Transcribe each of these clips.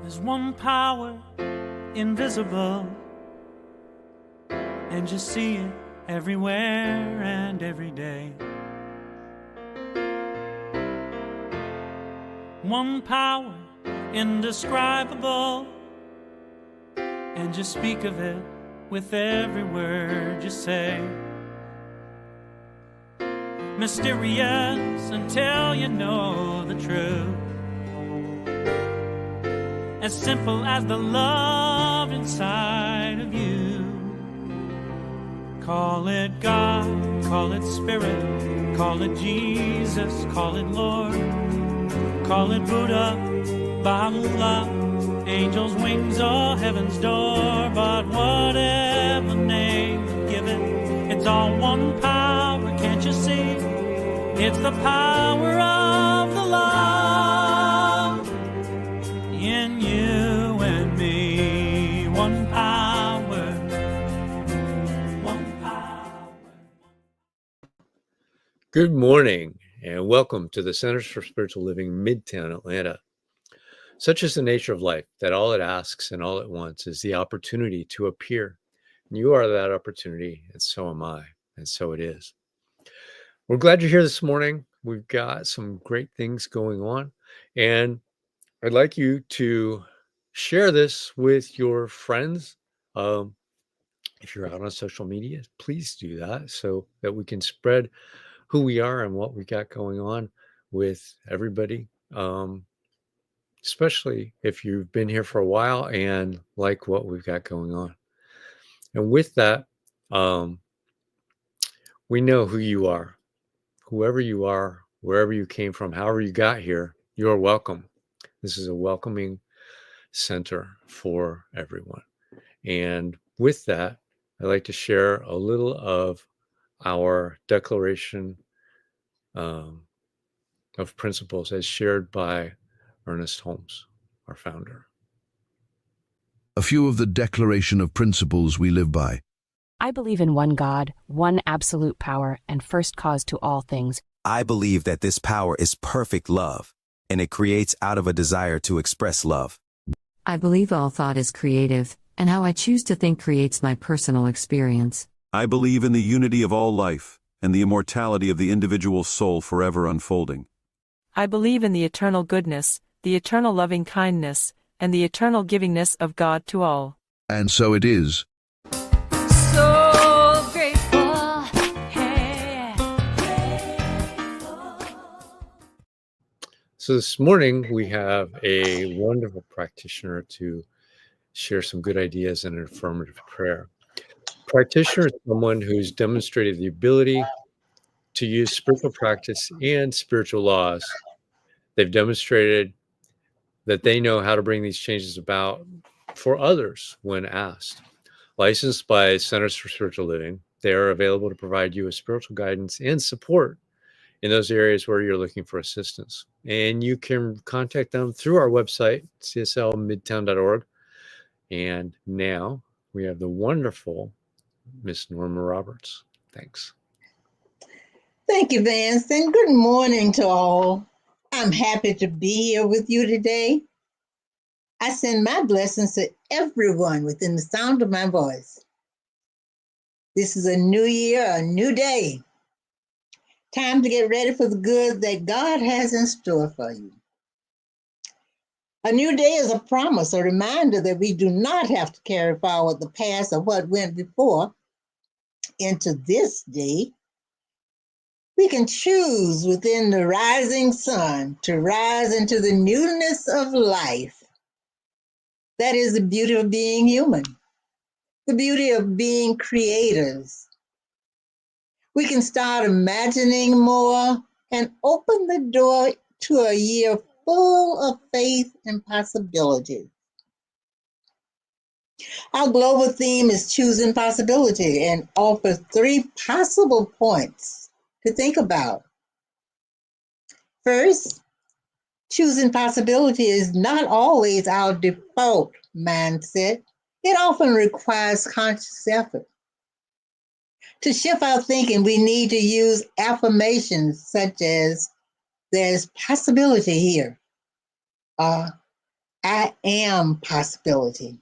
There's one power, invisible, and you see it everywhere and every day. One power, indescribable, and you speak of it with every word you say. Mysterious until you know the truth. As simple as the love inside of you. Call it God, call it Spirit, call it Jesus, call it Lord, call it Buddha, Baha'u'llah, angels' wings or heaven's door. But whatever name you give it, it's all one power, can't you see? It's the power of the love in you and me. One power, one power. Good morning and welcome to the Centers for Spiritual Living, Midtown, Atlanta. Such is the nature of life that all it asks and all it wants is the opportunity to appear. And you are that opportunity, and so am I, and so it is. We're glad you're here this morning. We've got some great things going on, and I'd like you to share this with your friends. If you're out on social media, please do that so that we can spread who we are and what we got going on with everybody, especially if you've been here for a while and like what we've got going on. And with that, we know who you are. Whoever you are, wherever you came from, however you got here, you're welcome. This is a welcoming center for everyone. And with that, I'd like to share a little of our declaration of principles as shared by Ernest Holmes, our founder. A few of the declaration of principles we live by. I believe in one God, one absolute power, and first cause to all things. I believe that this power is perfect love, and it creates out of a desire to express love. I believe all thought is creative, and how I choose to think creates my personal experience. I believe in the unity of all life, and the immortality of the individual soul forever unfolding. I believe in the eternal goodness, the eternal loving kindness, and the eternal givingness of God to all. And so it is. So grateful, hey. So this morning we have a wonderful practitioner to share some good ideas and an affirmative prayer. Practitioner is someone who's demonstrated the ability to use spiritual practice and spiritual laws. They've demonstrated that they know how to bring these changes about for others when asked. Licensed by Centers for Spiritual Living, they are available to provide you with spiritual guidance and support in those areas where you're looking for assistance. And you can contact them through our website, cslmidtown.org. And now we have the wonderful Miss Norma Roberts. Thanks. Thank you, Vance, and good morning to all. I'm happy to be here with you today. I send my blessings to everyone within the sound of my voice. This is a new year, a new day. Time to get ready for the good that God has in store for you. A new day is a promise, a reminder that we do not have to carry forward the past or what went before into this day. We can choose within the rising sun to rise into the newness of life. That is the beauty of being human, the beauty of being creators. We can start imagining more and open the door to a year full of faith and possibility. Our global theme is choosing possibility and offers 3 possible points to think about. First, choosing possibility is not always our default mindset. It often requires conscious effort. To shift our thinking, we need to use affirmations such as, there's possibility here. I am possibility.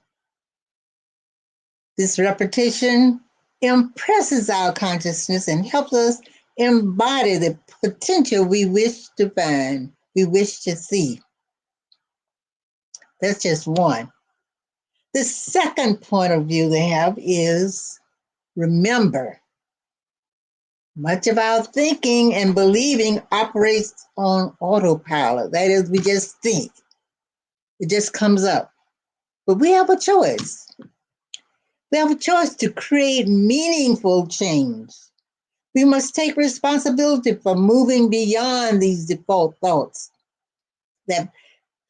This repetition impresses our consciousness and helps us embody the potential we wish to find, we wish to see. That's just one. The second point of view they have is remember. Much of our thinking and believing operates on autopilot. That is, we just think. It just comes up. But we have a choice. We have a choice to create meaningful change. We must take responsibility for moving beyond these default thoughts that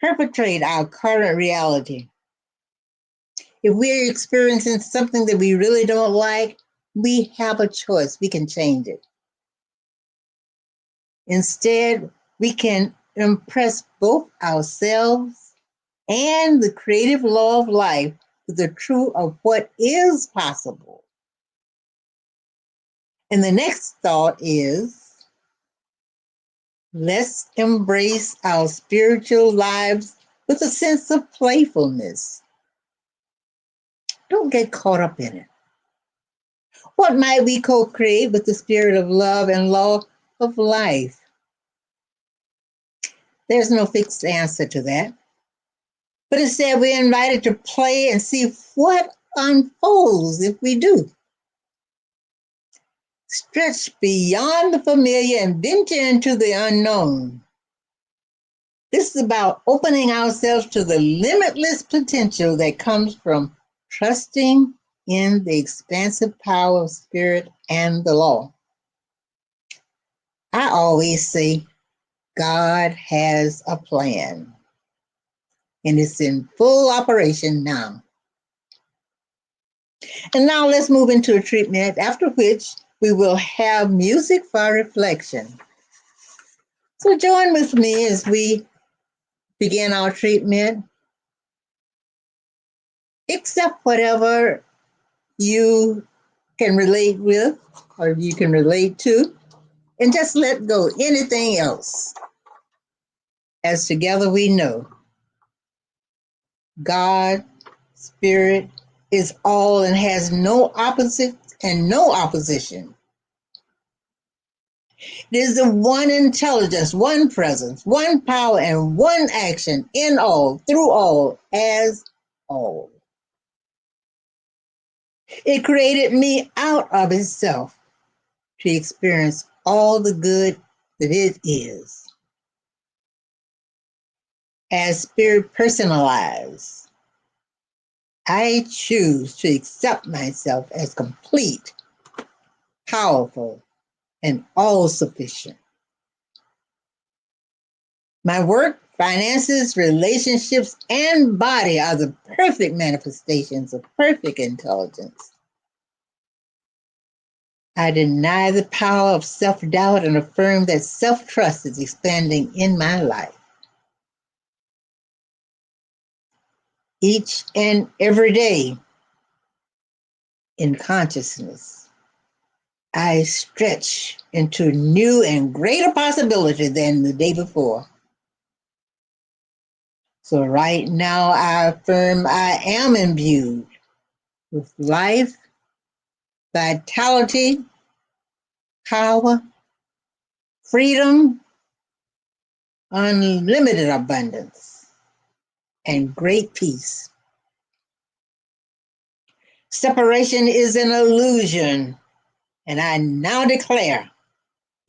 perpetrate our current reality. If we're experiencing something that we really don't like, we have a choice. We can change it. Instead, we can impress both ourselves and the creative law of life with the truth of what is possible. And the next thought is, let's embrace our spiritual lives with a sense of playfulness. Don't get caught up in it. What might we co-create with the spirit of love and law of life? There's no fixed answer to that. But instead, we're invited to play and see what unfolds if we do. Stretch beyond the familiar and venture into the unknown. This is about opening ourselves to the limitless potential that comes from trusting in the expansive power of spirit and the law. I always say, God has a plan, and it's in full operation now. And now let's move into a treatment, after which we will have music for reflection. So join with me as we begin our treatment. Accept whatever you can relate with or you can relate to, and just let go anything else. As together we know, God, Spirit, is all and has no opposite and no opposition. It is the one intelligence, one presence, one power, and one action in all, through all, as all. It created me out of itself to experience all the good that it is. As spirit personalized, I choose to accept myself as complete, powerful, and all-sufficient. My work, finances, relationships, and body are the perfect manifestations of perfect intelligence. I deny the power of self-doubt and affirm that self-trust is expanding in my life. Each and every day in consciousness, I stretch into new and greater possibility than the day before. So right now, I affirm I am imbued with life, vitality, power, freedom, unlimited abundance, and great peace. Separation is an illusion, and I now declare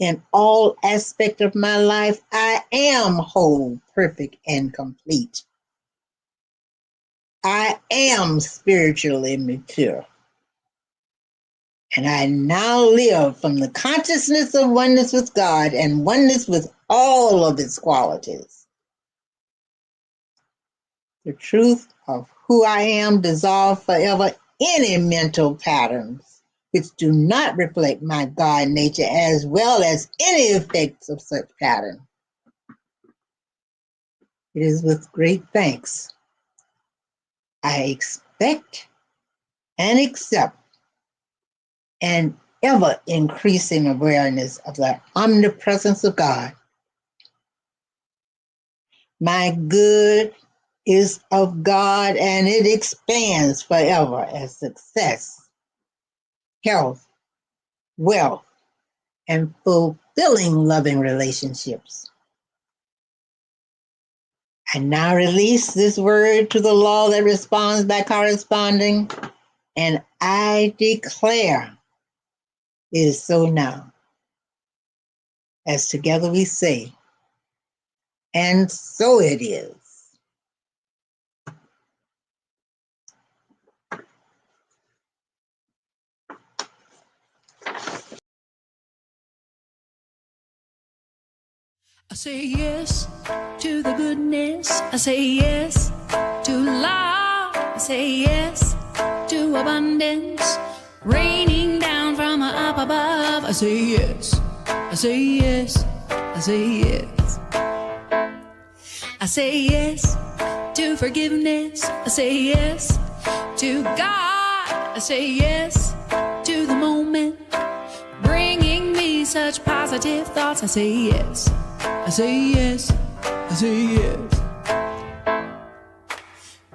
in all aspects of my life, I am whole, perfect, and complete. I am spiritually mature. And I now live from the consciousness of oneness with God and oneness with all of its qualities. The truth of who I am dissolves forever any mental patterns which do not reflect my God nature, as well as any effects of such pattern. It is with great thanks I expect and accept an ever increasing awareness of the omnipresence of God. My good, is of God and it expands forever as success, health, wealth, and fulfilling loving relationships. I now release this word to the law that responds by corresponding, and I declare it is so now. As together we say, and so it is. I say yes to the goodness. I say yes to love. I say yes to abundance raining down from up above. I say yes. I say yes. I say yes. I say yes to forgiveness. I say yes to God. I say yes to the moment bringing me such positive thoughts. I say yes. I say yes, I say yes.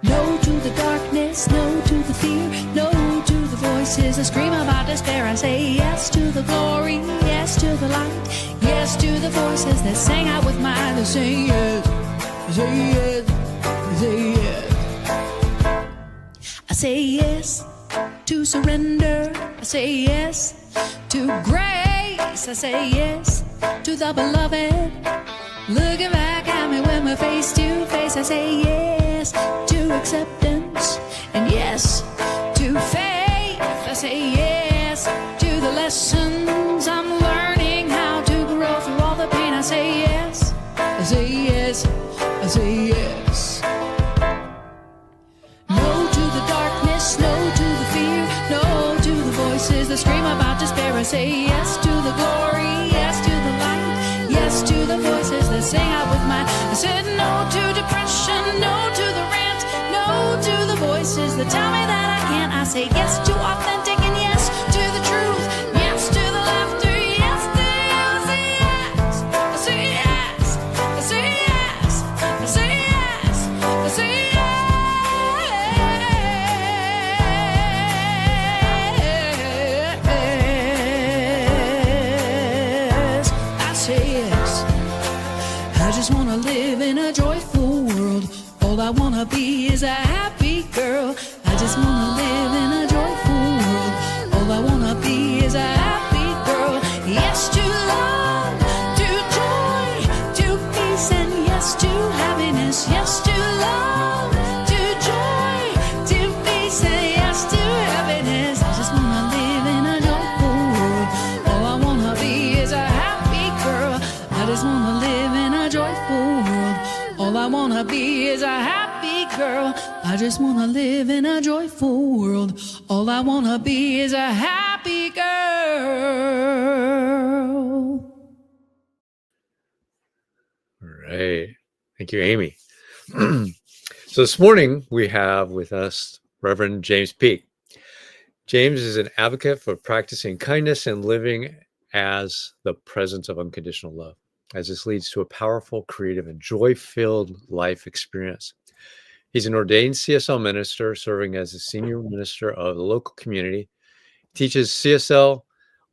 No to the darkness, no to the fear, no to the voices that scream about despair. I say yes to the glory, yes to the light, yes to the voices that sang out with mine. I say yes, I say yes, I say yes. I say yes to surrender. I say yes to grace. I say yes to the beloved looking back at me when we're face to face. I say yes to acceptance and yes to faith. I say yes to the lessons I'm learning how to grow through all the pain. I say yes, I say yes, I say yes. No to the darkness, no to the fear, no to the voices that scream about despair. I say yes to the glory, yes to the light, yes to the voices that sing out with mine. I said no to depression, no to the rant, no to the voices that tell me that I can't. I say yes to authentic and yes to the truth, yes to the laughter, yes to you. I say yes, I say yes, I say yes, I say yes, I say yes. I just wanna live in a joyful world. All I wanna be is a happy girl. I just wanna live in a joyful world. All I wanna be is a happy girl. Yes to love, to joy, to peace, and yes to happiness. Yes to love, to joy, to peace, and yes to happiness. I just wanna live in a joyful world. All I wanna be is a happy girl. I just wanna live in a joyful world. All I wanna be is a happy girl. I just wanna live in a joyful world. All I wanna be is a happy girl. All right. Thank you, Amy. So this morning we have with us Reverend James Peake. James is an advocate for practicing kindness and living as the presence of unconditional love, as this leads to a powerful, creative, and joy-filled life experience. He's an ordained CSL minister serving as the senior minister of the local community, teaches CSL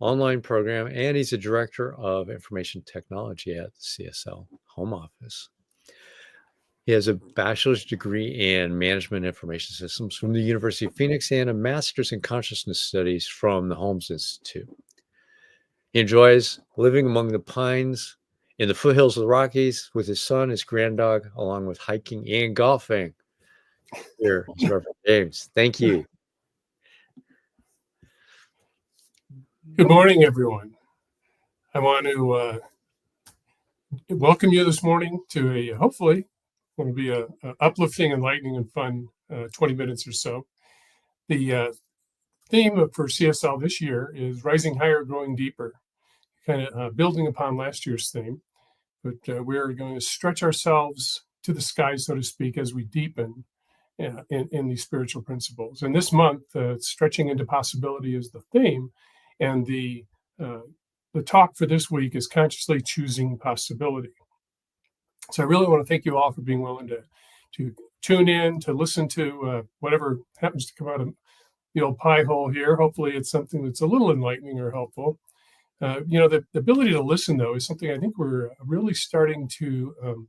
online program, and he's a director of information technology at the CSL home office. He has a bachelor's degree in management information systems from the University of Phoenix and a master's in consciousness studies from the Holmes Institute. He enjoys living among the pines in the foothills of the Rockies with his son, his granddog, along with hiking and golfing. Here is Reverend James. Thank you. Good morning, everyone. I want to welcome you this morning to a hopefully going to be a uplifting, enlightening, and fun 20 minutes or so. The theme for CSL this year is Rising Higher, Growing Deeper, kind of building upon last year's theme. But we're going to stretch ourselves to the sky, so to speak, as we deepen in these spiritual principles. And this month, stretching into possibility is the theme, and the talk for this week is consciously choosing possibility. So I really want to thank you all for being willing to tune in to listen to whatever happens to come out of the old pie hole here. Hopefully it's something that's a little enlightening or helpful. The ability to listen, though, is something I think we're really starting to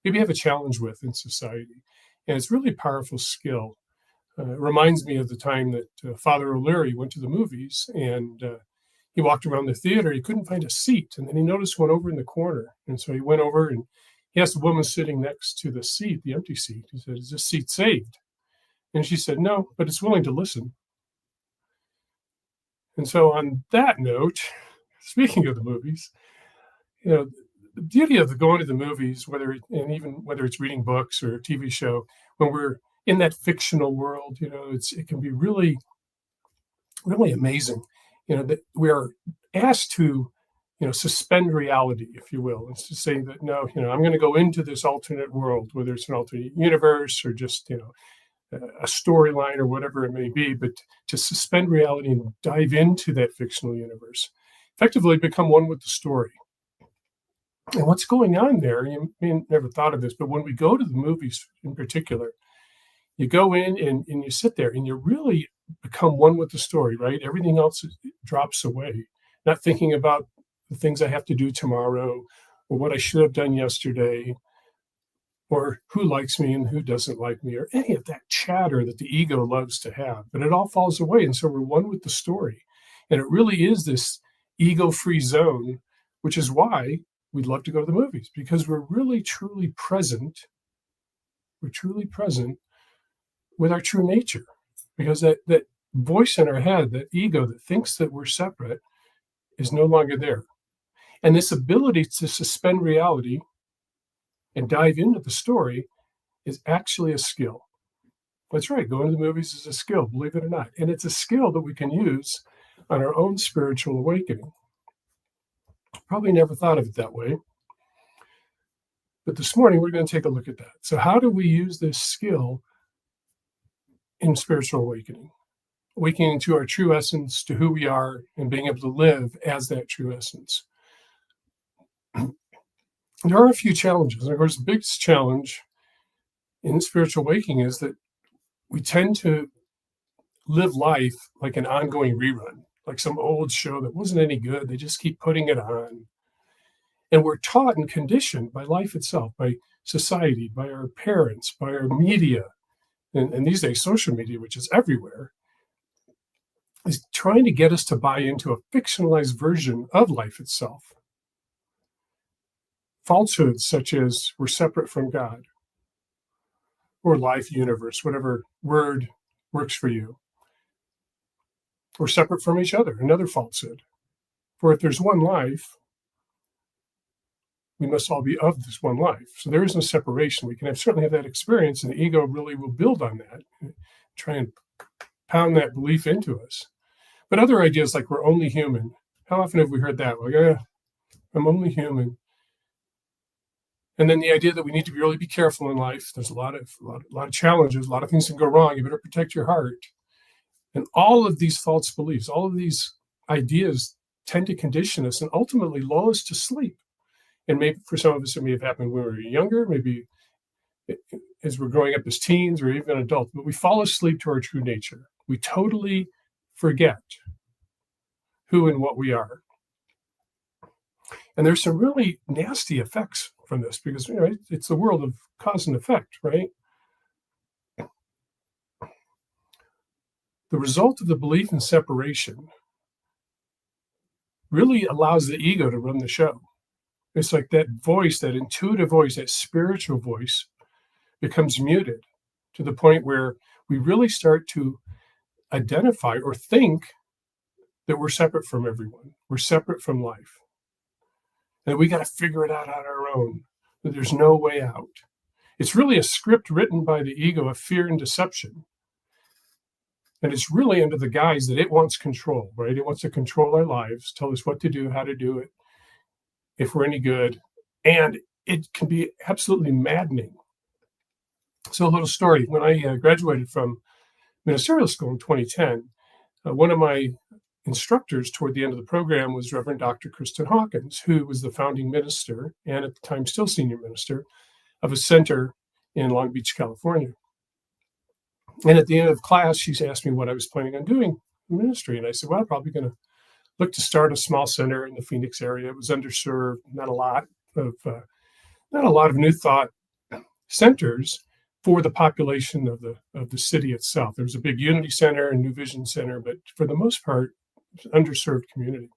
maybe have a challenge with in society. And it's really a powerful skill. It reminds me of the time that Father O'Leary went to the movies, and he walked around the theater. He couldn't find a seat, and then he noticed one over in the corner. And so he went over and he asked the woman sitting next to the seat, the empty seat. He said, "Is this seat saved?" And she said, "No, but it's willing to listen." And so on that note, speaking of the movies, the beauty of going to the movies, whether it's reading books or a TV show, when we're in that fictional world, it can be really, really amazing. That we are asked to, suspend reality, if you will. It's to say that no, I'm going to go into this alternate world, whether it's an alternate universe or just a storyline or whatever it may be, but to suspend reality and dive into that fictional universe, effectively become one with the story. And what's going on there, you may never thought of this, but when we go to the movies in particular, you go in and you sit there and you really become one with the story, right? Everything else drops away. Not thinking about the things I have to do tomorrow or what I should have done yesterday or who likes me and who doesn't like me or any of that chatter that the ego loves to have. But it all falls away. And so we're one with the story. And it really is this ego-free zone, which is why we'd love to go to the movies, because we're really, truly present. We're truly present with our true nature, because that voice in our head, that ego that thinks that we're separate, is no longer there. And this ability to suspend reality and dive into the story is actually a skill. That's right. Going to the movies is a skill, believe it or not. And it's a skill that we can use on our own spiritual awakening. Probably never thought of it that way. But this morning, we're going to take a look at that. So how do we use this skill in spiritual awakening? Awakening to our true essence, to who we are, and being able to live as that true essence. There are a few challenges. And of course, the biggest challenge in spiritual awakening is that we tend to live life like an ongoing rerun, like some old show that wasn't any good. They just keep putting it on. And we're taught and conditioned by life itself, by society, by our parents, by our media, and these days social media, which is everywhere, is trying to get us to buy into a fictionalized version of life itself. Falsehoods such as we're separate from God, or life, universe, whatever word works for you. We're separate from each other, another falsehood. For if there's one life, we must all be of this one life. So there is no separation. We can certainly have that experience, and the ego really will build on that, try and pound that belief into us. But other ideas like we're only human, how often have we heard that? Like, I'm only human. And then the idea that we need to really be careful in life. There's a lot of challenges, a lot of things can go wrong. You better protect your heart. And all of these false beliefs, all of these ideas tend to condition us and ultimately lull us to sleep. And maybe for some of us, it may have happened when we were younger, maybe as we're growing up as teens or even adults, but we fall asleep to our true nature. We totally forget who and what we are. And there's some really nasty effects from this because it's the world of cause and effect, right? The result of the belief in separation really allows the ego to run the show. It's like that voice, that intuitive voice, that spiritual voice becomes muted to the point where we really start to identify or think that we're separate from everyone. We're separate from life. And we got to figure it out on our own, that there's no way out. It's really a script written by the ego of fear and deception. And it's really under the guise that it wants control, right? It wants to control our lives, tell us what to do, how to do it, if we're any good. And it can be absolutely maddening. So a little story. When I graduated from ministerial school in 2010, one of my instructors toward the end of the program was Reverend Dr. Kristen Hawkins, who was the founding minister and at the time still senior minister of a center in Long Beach, California. And at the end of class, she's asked me what I was planning on doing in ministry. And I said, well, I'm probably going to look to start a small center in the Phoenix area. It was underserved, not a lot of new thought centers for the population of the city itself. There was a big Unity Center and New Vision Center, but for the most part, it was an underserved community.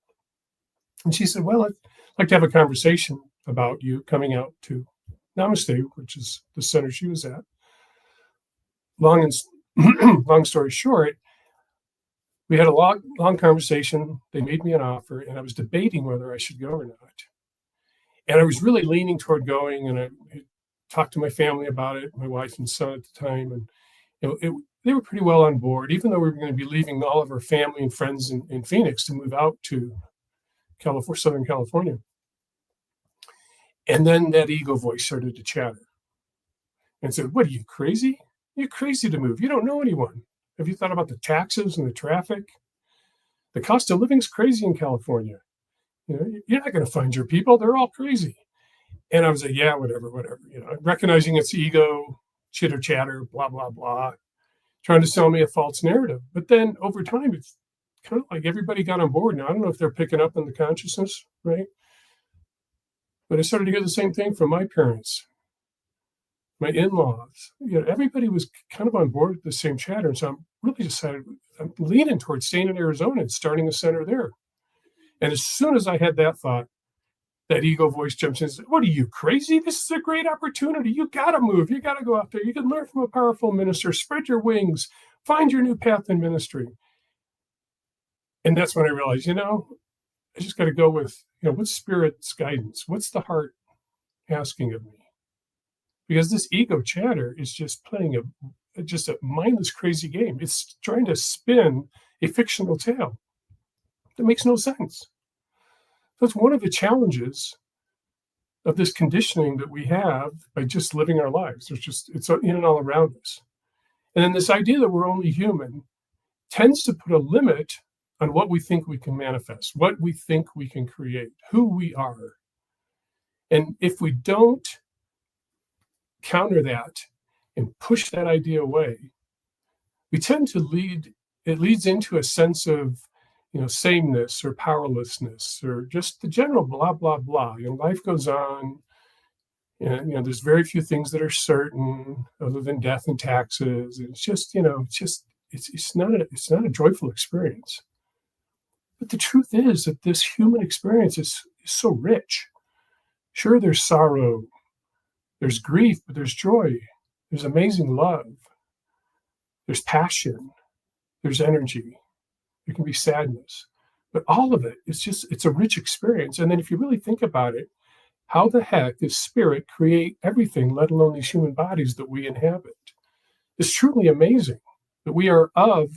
And she said, well, I'd like to have a conversation about you coming out to Namaste, which is the center she was at. Long story short, we had a long conversation. They made me an offer, and I was debating whether I should go or not. And I was really leaning toward going, and I talked to my family about it, my wife and son at the time, and they were pretty well on board, even though we were going to be leaving all of our family and friends in Phoenix to move out to Southern California. And then that ego voice started to chatter and said, what are you, crazy? You're crazy to move. You don't know anyone. Have you thought about the taxes and the traffic? The cost of living is crazy in California. You're not going to find your people. They're all crazy. And I was like, yeah, whatever. Recognizing its ego, chitter chatter, blah, blah, blah, trying to sell me a false narrative. But then over time, it's kind of like everybody got on board. Now, I don't know if they're picking up on the consciousness, right? But I started to hear the same thing from my parents, my in-laws. Everybody was kind of on board with the same chatter. And so I'm really decided, I'm leaning towards staying in Arizona and starting a center there. And as soon as I had that thought, that ego voice jumps in and says, what are you, crazy? This is a great opportunity. You got to move. You got to go out there. You can learn from a powerful minister, spread your wings, find your new path in ministry. And that's when I realized, I just got to go with, what's Spirit's guidance? What's the heart asking of me? Because this ego chatter is just playing a mindless, crazy game. It's trying to spin a fictional tale that makes no sense. That's one of the challenges of this conditioning that we have by just living our lives. It's in and all around us. And then this idea that we're only human tends to put a limit on what we think we can manifest, what we think we can create, who we are. And if we don't counter that and push that idea away, we tend to leads into a sense of sameness or powerlessness or just the general blah, blah, blah. Life goes on. And, there's very few things that are certain other than death and taxes. And it's not a joyful experience. But the truth is that this human experience is so rich. Sure, there's sorrow, there's grief, but there's joy. There's amazing love. There's passion. There's energy. There can be sadness, but all of it, it's a rich experience. And then if you really think about it, how the heck does Spirit create everything, let alone these human bodies that we inhabit? It's truly amazing that we are of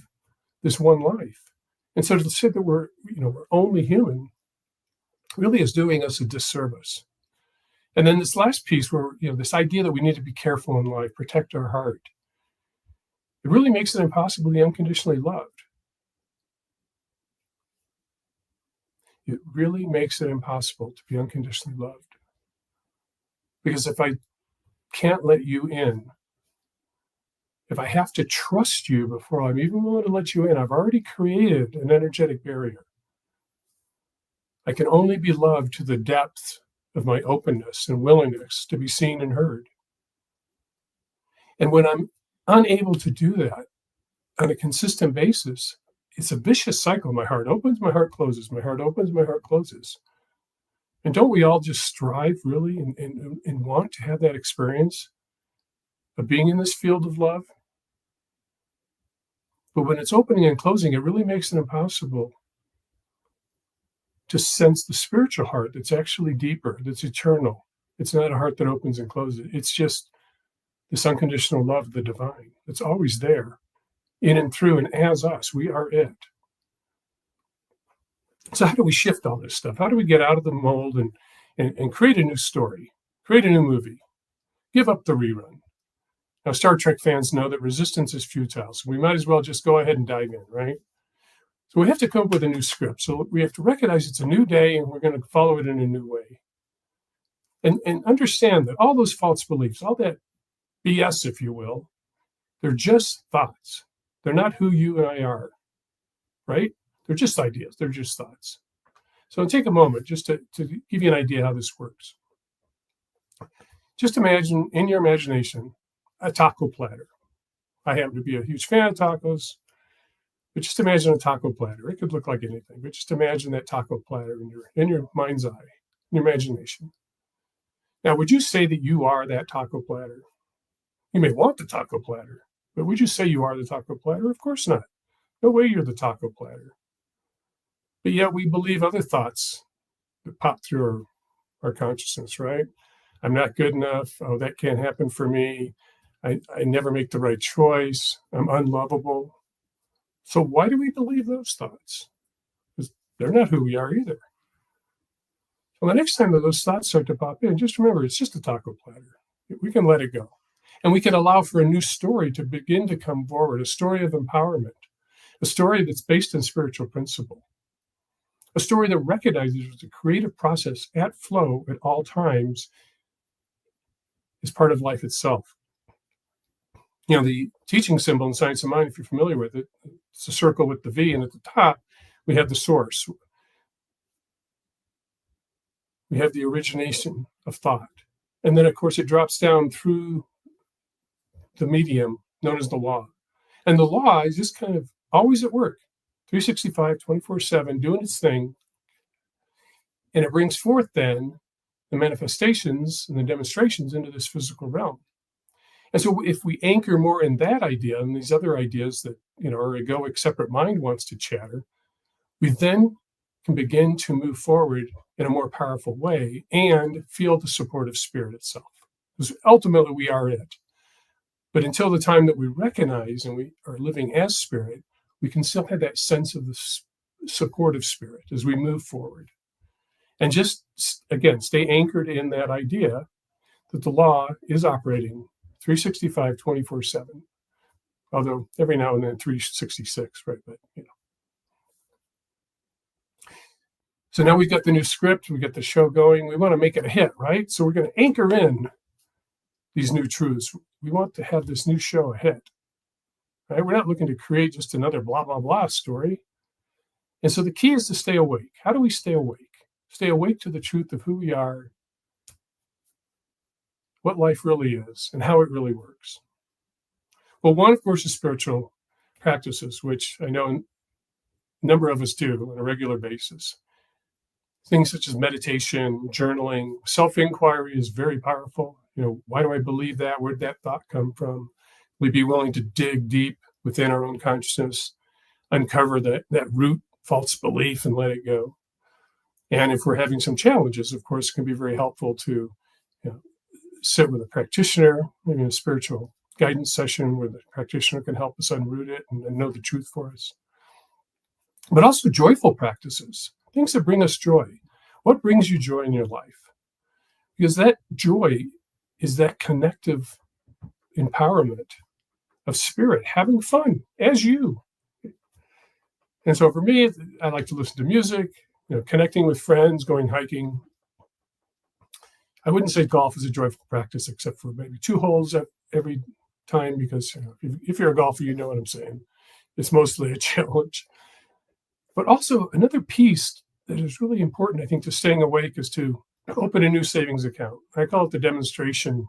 this one life. And so to say that we're only human really is doing us a disservice. And then this last piece where, this idea that we need to be careful in life, protect our heart, it really makes it impossible to be unconditionally loved. It really makes it impossible to be unconditionally loved. Because if I can't let you in, if I have to trust you before I'm even willing to let you in, I've already created an energetic barrier. I can only be loved to the depth of my openness and willingness to be seen and heard. And when I'm unable to do that on a consistent basis, it's a vicious cycle. My heart opens, my heart closes, my heart opens, my heart closes. And don't we all just strive really and want to have that experience of being in this field of love? But when it's opening and closing, it really makes it impossible to sense the spiritual heart that's actually deeper, that's eternal. It's not a heart that opens and closes. It's just this unconditional love of the divine that's always there, in and through and as us. We are it. So how do we shift all this stuff? How do we get out of the mold and create a new story, create a new movie, give up the rerun? Now, Star Trek fans know that resistance is futile, so we might as well just go ahead and dive in, right? So we have to come up with a new script. So we have to recognize it's a new day and we're going to follow it in a new way. And understand that all those false beliefs, all that BS, if you will. They're just thoughts. They're not who you and I are, right? They're just ideas. They're just thoughts. So take a moment just to give you an idea how this works. Just imagine in your imagination a taco platter. I happen to be a huge fan of tacos, but just imagine a taco platter. It could look like anything, but just imagine that taco platter in your mind's eye, in your imagination. Now, would you say that you are that taco platter? You may want the taco platter, but would you say you are the taco platter? Of course not. No way you're the taco platter. But yet we believe other thoughts that pop through our consciousness, right? I'm not good enough. Oh, that can't happen for me. I never make the right choice. I'm unlovable. So why do we believe those thoughts? Because they're not who we are either. Well, the next time that those thoughts start to pop in, just remember, it's just a taco platter. We can let it go. And we can allow for a new story to begin to come forward, a story of empowerment, a story that's based on spiritual principle, a story that recognizes the creative process at flow at all times is part of life itself. You know, the teaching symbol in Science of Mind, if you're familiar with it, it's a circle with the V, and at the top, we have the source. We have the origination of thought. And then, of course, it drops down through the medium known as the law. And the law is just kind of always at work, 365, 24/7, doing its thing. And it brings forth then the manifestations and the demonstrations into this physical realm. And so if we anchor more in that idea and these other ideas that, our egoic separate mind wants to chatter, we then can begin to move forward in a more powerful way and feel the support of spirit itself. Because ultimately we are it. But until the time that we recognize and we are living as spirit, we can still have that sense of the support of spirit as we move forward. And just, again, stay anchored in that idea that the law is operating 365, 24/7. Although every now and then 366, right? But, So now we've got the new script, we get the show going. We want to make it a hit, right? So we're going to anchor in these new truths. We want to have this new show a hit, right? We're not looking to create just another blah, blah, blah story. And so the key is to stay awake. How do we stay awake? Stay awake to the truth of who we are, what life really is, and how it really works. Well, one, of course, is spiritual practices, which I know a number of us do on a regular basis. Things such as meditation, journaling, self-inquiry is very powerful. Why do I believe that? Where did that thought come from? We'd be willing to dig deep within our own consciousness, uncover that root false belief and let it go. And if we're having some challenges, of course, it can be very helpful to sit with a practitioner, maybe in a spiritual guidance session where the practitioner can help us unroot it and know the truth for us. But also joyful practices, things that bring us joy. What brings you joy in your life? Because that joy is that connective empowerment of spirit, having fun as you. And so for me, I like to listen to music, connecting with friends, going hiking. I wouldn't say golf is a joyful practice, except for maybe 2 holes every time, because if you're a golfer, you know what I'm saying. It's mostly a challenge. But also another piece that is really important, I think, to staying awake is to open a new savings account. I call it the demonstration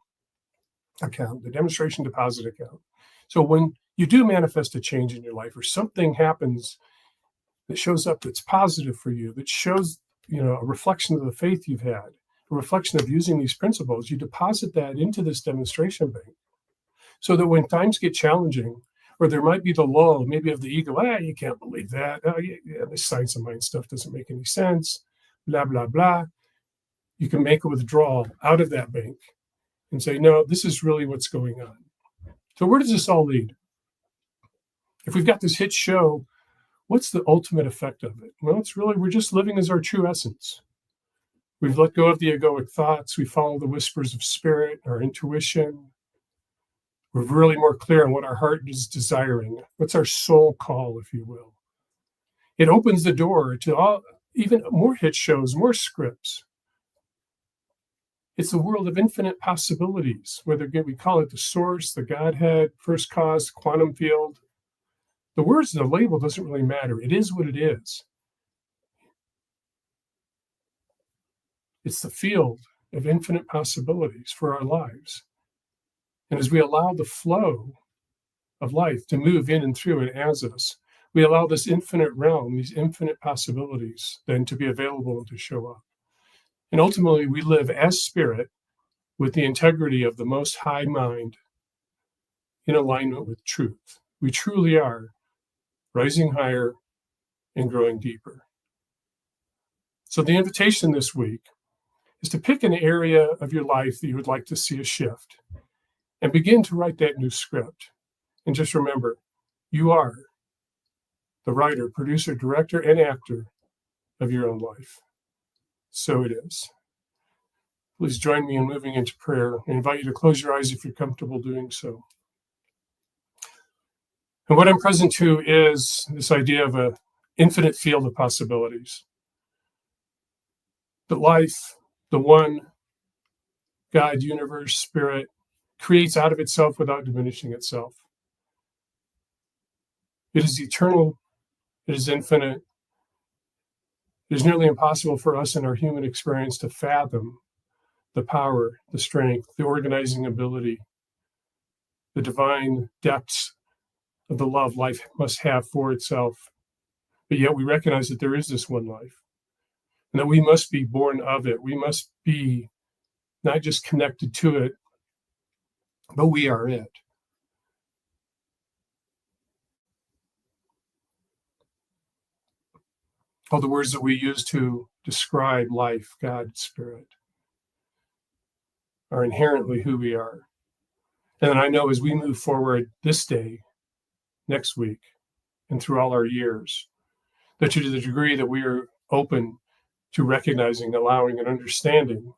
account, the demonstration deposit account. So when you do manifest a change in your life or something happens that shows up that's positive for you, that shows, a reflection of the faith you've had, a reflection of using these principles, you deposit that into this demonstration bank so that when times get challenging, or there might be the lull, maybe of the ego, you can't believe that. Oh, yeah, this Science of Mind stuff doesn't make any sense, blah, blah, blah. You can make a withdrawal out of that bank and say, no, this is really what's going on. So where does this all lead? If we've got this hit show, what's the ultimate effect of it? Well, it's really, we're just living as our true essence. We've let go of the egoic thoughts. We follow the whispers of spirit, our intuition. We're really more clear on what our heart is desiring. What's our soul call, if you will? It opens the door to even more hit shows, more scripts. It's a world of infinite possibilities, whether we call it the source, the Godhead, first cause, quantum field. The words, the label doesn't really matter. It is what it is. It's the field of infinite possibilities for our lives. And as we allow the flow of life to move in and through and as us, we allow this infinite realm, these infinite possibilities, then to be available and to show up. And ultimately, we live as spirit with the integrity of the Most High Mind in alignment with truth. We truly are rising higher and growing deeper. So the invitation this week is to pick an area of your life that you would like to see a shift and begin to write that new script. And just remember, you are the writer, producer, director, and actor of your own life. So it is. Please join me in moving into prayer. I invite you to close your eyes if you're comfortable doing so. And what I'm present to is this idea of an infinite field of possibilities. That life, the one God, universe, spirit, creates out of itself without diminishing itself. It is eternal. It is infinite. It is nearly impossible for us in our human experience to fathom the power, the strength, the organizing ability, the divine depths of the love life must have for itself. But yet we recognize that there is this one life and that we must be born of it. We must be not just connected to it, but we are it. All the words that we use to describe life, God, spirit, are inherently who we are. And I know as we move forward this day, next week, and through all our years, that to the degree that we are open to recognizing, allowing, and understanding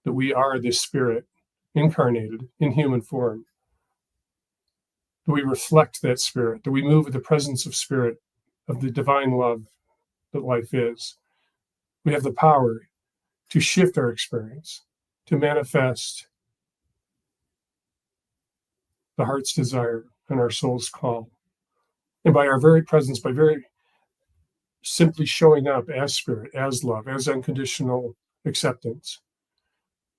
that we are this spirit incarnated in human form, that we reflect that spirit, that we move with the presence of spirit, of the divine love that life is. We have the power to shift our experience, to manifest the heart's desire and our soul's call. And by our very presence, by very simply showing up as spirit, as love, as unconditional acceptance,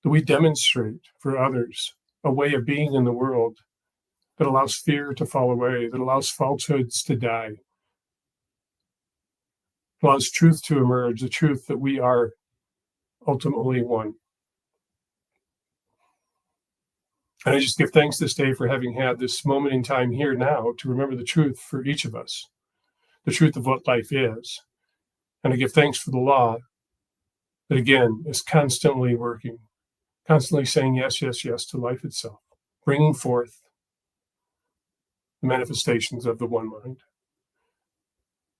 that we demonstrate for others a way of being in the world that allows fear to fall away, that allows falsehoods to die, allows truth to emerge, the truth that we are ultimately one. And I just give thanks this day for having had this moment in time here now to remember the truth for each of us, the truth of what life is. And I give thanks for the law that, again, is constantly working, constantly saying yes, yes, yes to life itself, bringing forth the manifestations of the one mind.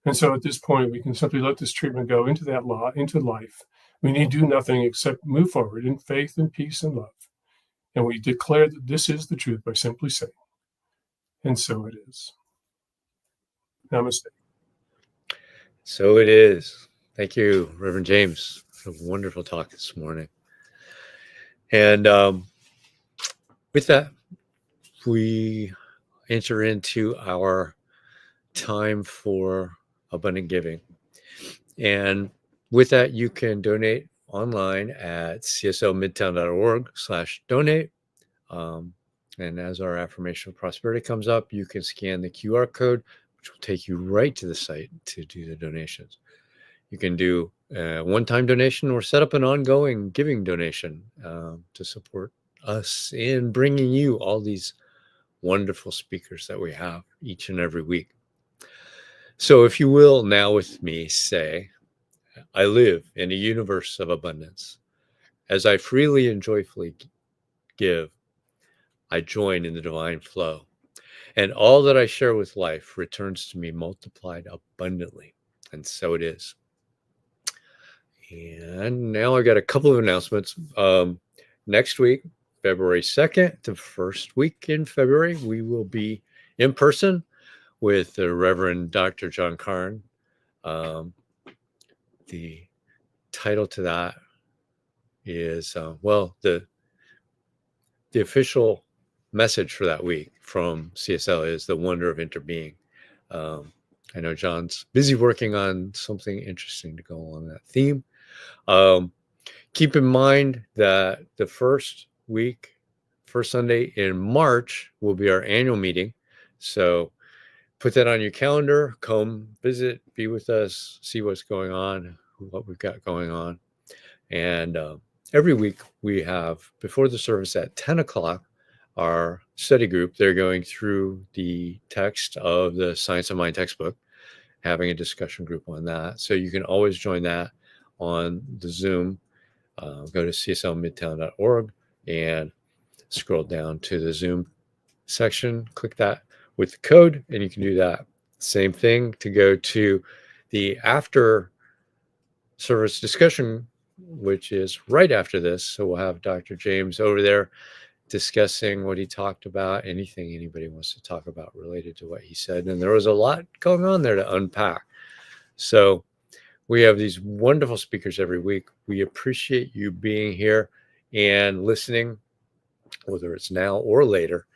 And so at this point, we can simply let this treatment go into that law, into life. We need do nothing except move forward in faith and peace and love. And we declare that this is the truth by simply saying, and so it is. Namaste. So it is. Thank you, Reverend James, for a wonderful talk this morning. And with that, we enter into our time for abundant giving. And with that, you can donate online at cslmidtown.org/donate. And as our affirmation of prosperity comes up, you can scan the QR code, which will take you right to the site to do the donations. You can do a one-time donation or set up an ongoing giving donation to support us in bringing you all these wonderful speakers that we have each and every week. So if you will now with me say, I live in a universe of abundance. As I freely and joyfully give, I join in the divine flow. And all that I share with life returns to me multiplied abundantly. And so it is. And now I got a couple of announcements. Next week, February 2nd, the first week in February, we will be in person with the Reverend Dr. John Karn. The title to that is, the official message for that week from CSL is the wonder of interbeing. I know John's busy working on something interesting to go along that theme. Keep in mind that the first Sunday in March will be our annual meeting. So put that on your calendar, come visit, be with us, see what's going on, what we've got going on. And every week we have, before the service at 10 o'clock, our study group, they're going through the text of the Science of Mind textbook, having a discussion group on that. So you can always join that on the Zoom. Go to cslmidtown.org and scroll down to the Zoom section, click that with the code, and you can do that. Same thing to go to the after service discussion, which is right after this. So we'll have Dr. James over there discussing what he talked about, anything anybody wants to talk about related to what he said. And there was a lot going on there to unpack. So we have these wonderful speakers every week. We appreciate you being here and listening, whether it's now or later.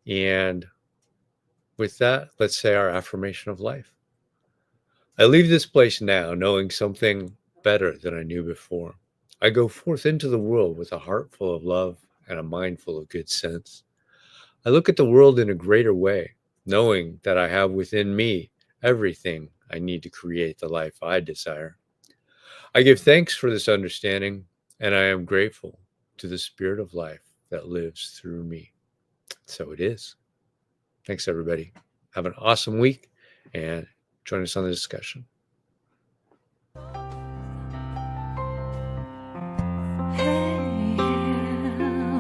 And with that, let's say our affirmation of life. I leave this place now knowing something better than I knew before. I go forth into the world with a heart full of love and a mind full of good sense. I look at the world in a greater way, knowing that I have within me everything I need to create the life I desire. I give thanks for this understanding, and I am grateful to the spirit of life that lives through me. So it is. Thanks, everybody. Have an awesome week, and join us on the discussion.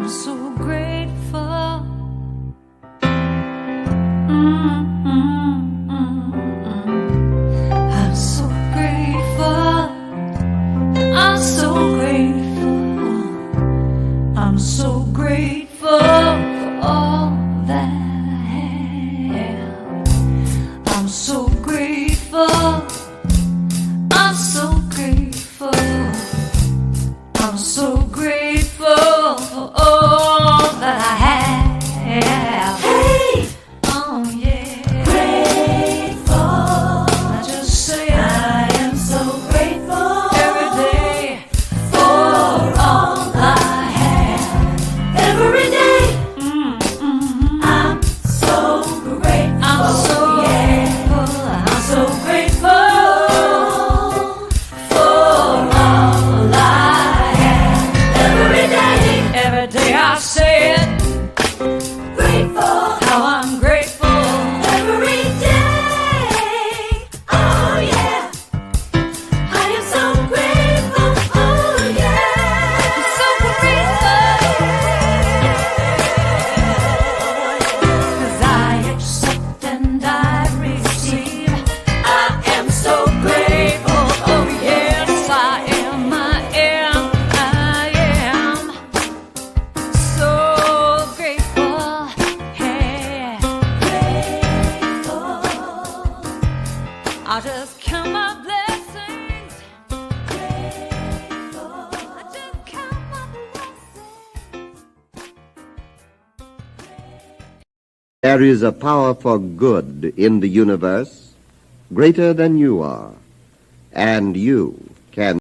I'm so grateful. I'm so grateful. I'm so grateful. I'm so grateful for all that I have. I'm so grateful. I'm so grateful. I'm so grateful for all that I have. Hey! Oh yeah. Grateful. I just say I am so grateful every day for all I have. Every day. I'm so grateful. I'm so grateful. I'm so grateful for all I have. Every day I say it. Grateful. How I'm grateful. Every day. Oh yeah. I am so grateful. Oh yeah. I'm so grateful. 'Cause I accept and I receive. I am so grateful. Oh yes, I am. I am. So grateful, hey, grateful. I'll just count my blessings. Grateful. I just count my blessings. There is a power for good in the universe greater than you are, and you